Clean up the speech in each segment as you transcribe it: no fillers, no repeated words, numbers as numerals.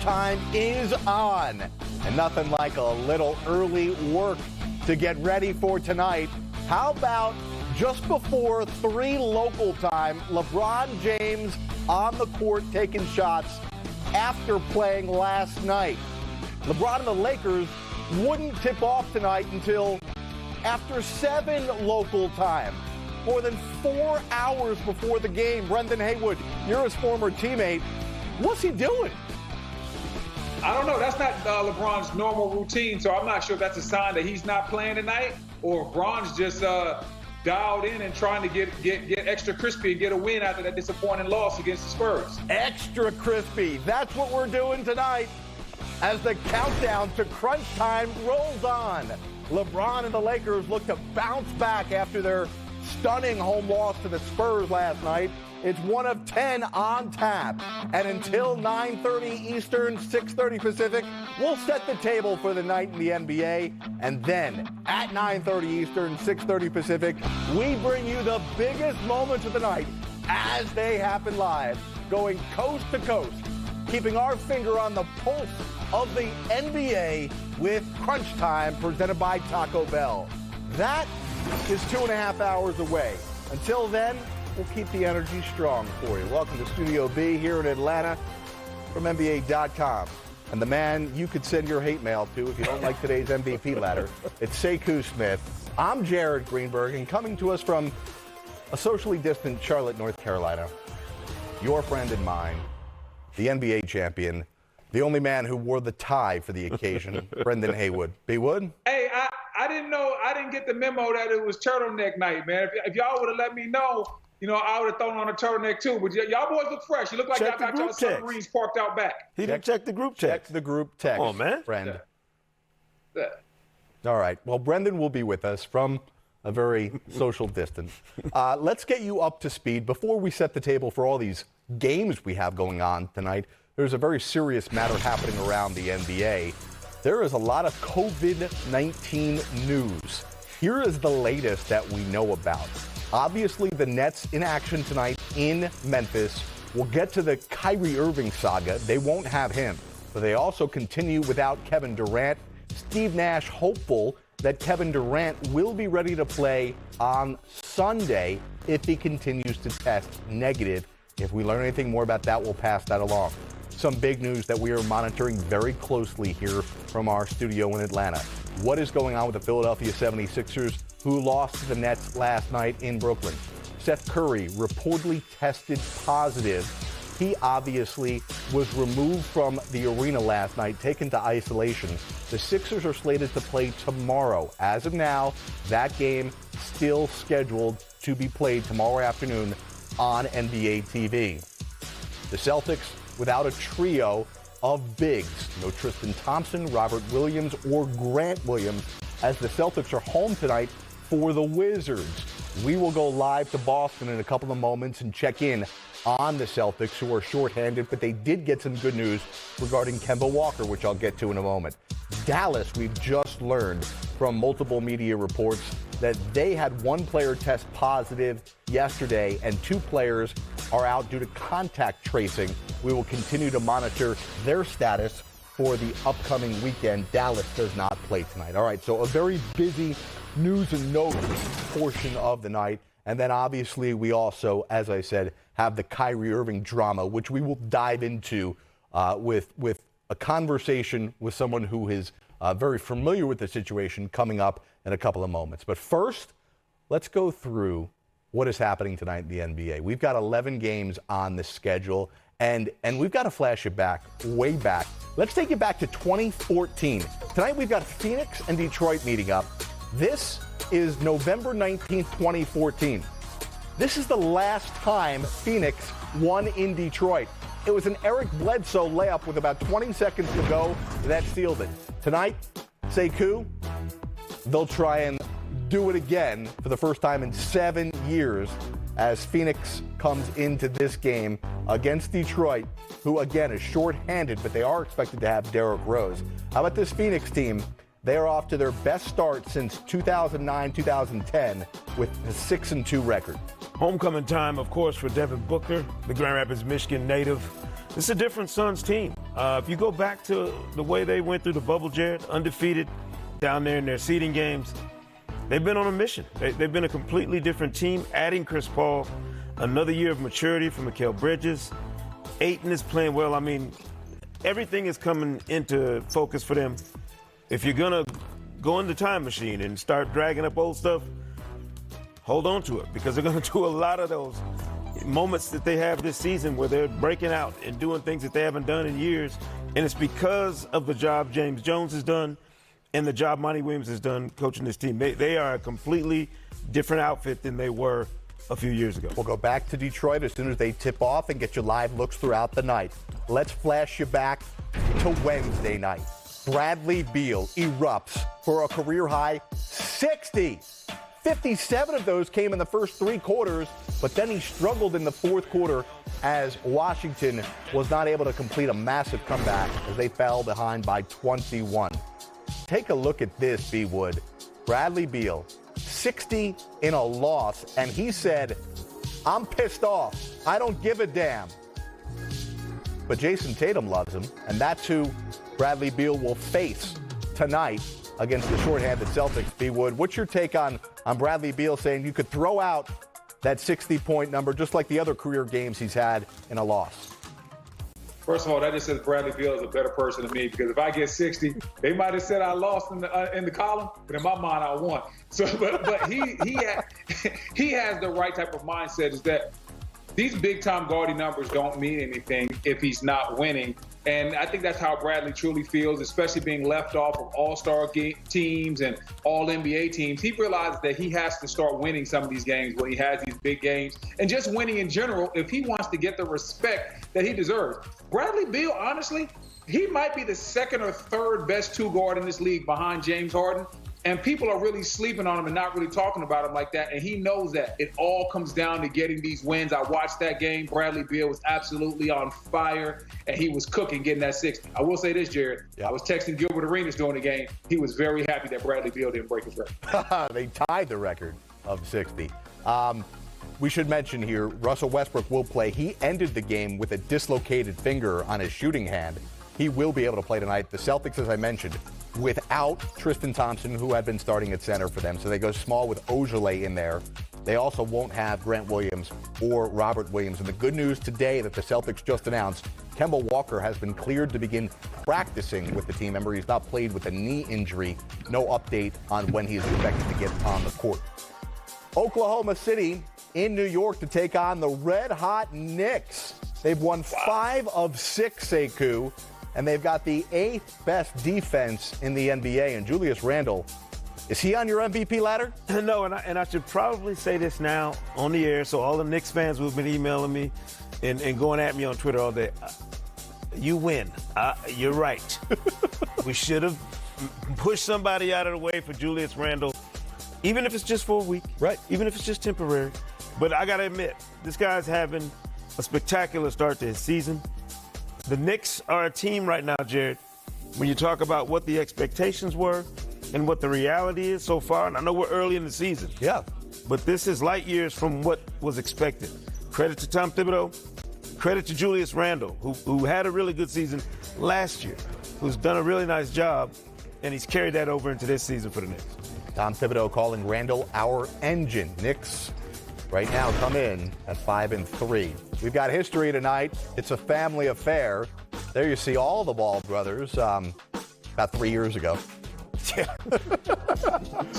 time is on. And nothing like a little early work to get ready for tonight. How about just before 3 local time, LeBron James on the court taking shots after playing last night. LeBron and the Lakers wouldn't tip off tonight until after 7 local time. More than 4 hours before the game. Brendan Haywood, you're his former teammate. What's he doing? I don't know. That's not LeBron's normal routine, so I'm not sure if that's a sign that he's not playing tonight or if Bron's just dialed in and trying to get extra crispy and get a win after that disappointing loss against the Spurs. Extra crispy. That's what we're doing tonight as the countdown to crunch time rolls on. LeBron and the Lakers look to bounce back after their stunning home loss to the Spurs last night. It's 1 of 10 on tap. And until 9:30 Eastern, 6:30 Pacific, we'll set the table for the night in the NBA. And then at 9:30 Eastern, 6:30 Pacific, we bring you the biggest moments of the night as they happen live, going coast to coast, keeping our finger on the pulse of the NBA with Crunch Time presented by Taco Bell. That is 2.5 hours away. Until then, we'll keep the energy strong for you. Welcome to Studio B here in Atlanta from NBA.com. And the man you could send your hate mail to if you don't like today's MVP ladder, it's Sekou Smith. I'm Jared Greenberg, and coming to us from a socially distant Charlotte, North Carolina, your friend and mine, the NBA champion, the only man who wore the tie for the occasion, Brendan Haywood. B. Wood? Hey, I didn't know. I didn't get the memo that it was turtleneck night, man. If y'all would have let me know, I would have thrown on a turtleneck too. But y'all boys look fresh. You look like y'all got y'all submarines parked out back. He didn't check the group text. Check the group text. Oh, man. Friend. Yeah. All right. Well, Brendan will be with us from a very social distance. Let's get you up to speed. Before we set the table for all these games we have going on tonight, there's a very serious matter happening around the NBA. There is a lot of COVID-19 news. Here is the latest that we know about. Obviously, the Nets in action tonight in Memphis. We'll get to the Kyrie Irving saga. They won't have him. But they also continue without Kevin Durant. Steve Nash hopeful that Kevin Durant will be ready to play on Sunday if he continues to test negative. If we learn anything more about that, we'll pass that along. Some big news that we are monitoring very closely here from our studio in Atlanta. What is going on with the Philadelphia 76ers, who lost to the Nets last night in Brooklyn? Seth Curry reportedly tested positive. He obviously was removed from the arena last night, taken to isolation. The Sixers are slated to play tomorrow. As of now, that game still scheduled to be played tomorrow afternoon on NBA TV. The Celtics without a trio of bigs. No Tristan Thompson, Robert Williams, or Grant Williams, as the Celtics are home tonight for the Wizards. We will go live to Boston in a couple of moments and check in on the Celtics, who are shorthanded, but they did get some good news regarding Kemba Walker, which I'll get to in a moment. Dallas, we've just learned from multiple media reports that they had 1 player test positive yesterday and 2 players are out due to contact tracing. We will continue to monitor their status for the upcoming weekend. Dallas does not play tonight. All right, so a very busy news and notes portion of the night. And then obviously we also, as I said, have the Kyrie Irving drama, which we will dive into with a conversation with someone who is very familiar with the situation coming up in a couple of moments. But first, let's go through what is happening tonight in the NBA. We've got 11 games on the schedule, and we've got to flash it back, way back. Let's take it back to 2014. Tonight we've got Phoenix and Detroit meeting up. This is November 19th, 2014. This is the last time Phoenix won in Detroit. It was an Eric Bledsoe layup with about 20 seconds to go that sealed it. Tonight, Sekou, they'll try and do it again for the first time in 7 years as Phoenix comes into this game against Detroit, who again is shorthanded, but they are expected to have Derrick Rose. How about this Phoenix team? They are off to their best start since 2009-2010 with a 6-2 record. Homecoming time, of course, for Devin Booker, the Grand Rapids, Michigan native. This is a different Suns team. If you go back to the way they went through the bubble, Jared, undefeated down there in their seeding games, they've been on a mission. They've been a completely different team, adding Chris Paul, another year of maturity from Mikal Bridges. Ayton is playing well. I mean, everything is coming into focus for them. If you're going to go in the time machine and start dragging up old stuff, hold on to it, because they're going to do a lot of those moments that they have this season where they're breaking out and doing things that they haven't done in years. And it's because of the job James Jones has done and the job Monty Williams has done coaching this team. They are a completely different outfit than they were a few years ago. We'll go back to Detroit as soon as they tip off and get you live looks throughout the night. Let's flash you back to Wednesday night. Bradley Beal erupts for a career-high 60. 57 of those came in the first three quarters, but then he struggled in the fourth quarter as Washington was not able to complete a massive comeback as they fell behind by 21. Take a look at this, B. Wood. Bradley Beal, 60 in a loss, and he said, "I'm pissed off. I don't give a damn." But Jason Tatum loves him, and that's who Bradley Beal will face tonight against the shorthanded Celtics. B. Wood, what's your take on Bradley Beal saying you could throw out that 60-point number just like the other career games he's had in a loss? First of all, that just says Bradley Beal is a better person than me, because if I get 60, they might have said I lost in the column, but in my mind I won. So, but he has the right type of mindset. Is that these big-time gaudy numbers don't mean anything if he's not winning. And I think that's how Bradley truly feels, especially being left off of all-star teams and all-NBA teams. He realizes that he has to start winning some of these games when he has these big games, and just winning in general if he wants to get the respect that he deserves. Bradley Beal, honestly, he might be the second or third best two guard in this league behind James Harden. And people are really sleeping on him and not really talking about him like that. And he knows that. It all comes down to getting these wins. I watched that game. Bradley Beal was absolutely on fire, and he was cooking, getting that 60. I will say this, Jared. I was texting Gilbert Arenas during the game. He was very happy that Bradley Beal didn't break his record. They tied the record of 60. We should mention here, Russell Westbrook will play. He ended the game with a dislocated finger on his shooting hand. He will be able to play tonight. The Celtics, as I mentioned, without Tristan Thompson, who had been starting at center for them. So they go small with Ojale in there. They also won't have Grant Williams or Robert Williams. And the good news today that the Celtics just announced, Kemba Walker has been cleared to begin practicing with the team. Remember, he's not played with a knee injury. No update on when he is expected to get on the court. Oklahoma City in New York to take on the red-hot Knicks. They've won 5 of 6, Sekou. And they've got the 8th best defense in the NBA. And Julius Randle, is he on your MVP ladder? No, and I should probably say this now on the air, so all the Knicks fans who have been emailing me and going at me on Twitter all day. You win. You're right. We should have pushed somebody out of the way for Julius Randle, even if it's just for a week. Right. Even if it's just temporary. But I got to admit, this guy's having a spectacular start to his season. The Knicks are a team right now, Jared, when you talk about what the expectations were and what the reality is so far. And I know we're early in the season. Yeah. But this is light years from what was expected. Credit to Tom Thibodeau. Credit to Julius Randle, who had a really good season last year, who's done a really nice job, and he's carried that over into this season for the Knicks. Tom Thibodeau calling Randle our engine. Knicks right now come in at 5-3. We've got history tonight. It's a family affair. There you see all the Ball brothers about 3 years ago. Yeah.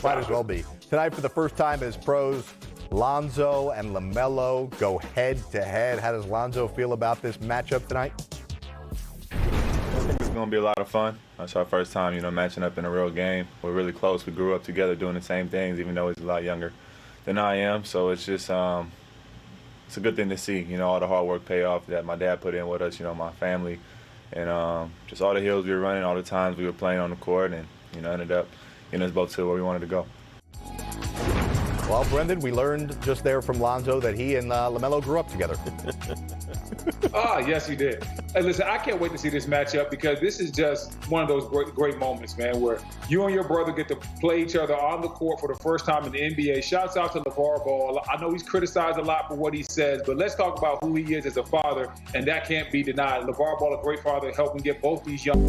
Might as well be. Tonight, for the first time as pros, Lonzo and LaMelo go head-to-head. How does Lonzo feel about this matchup tonight? I think it's going to be a lot of fun. It's our first time, matching up in a real game. We're really close. We grew up together doing the same things, even though he's a lot younger than I am. So it's just it's a good thing to see, all the hard work pay off that my dad put in with us, my family, and just all the hills we were running, all the times we were playing on the court, and ended up getting us both to where we wanted to go. Well, Brendan, we learned just there from Lonzo that he and LaMelo grew up together. Yes, he did. Hey, listen, I can't wait to see this matchup because this is just one of those great moments, man, where you and your brother get to play each other on the court for the first time in the NBA. Shouts out to LeVar Ball. I know he's criticized a lot for what he says, but let's talk about who he is as a father, and that can't be denied. LeVar Ball, a great father, helping get both these young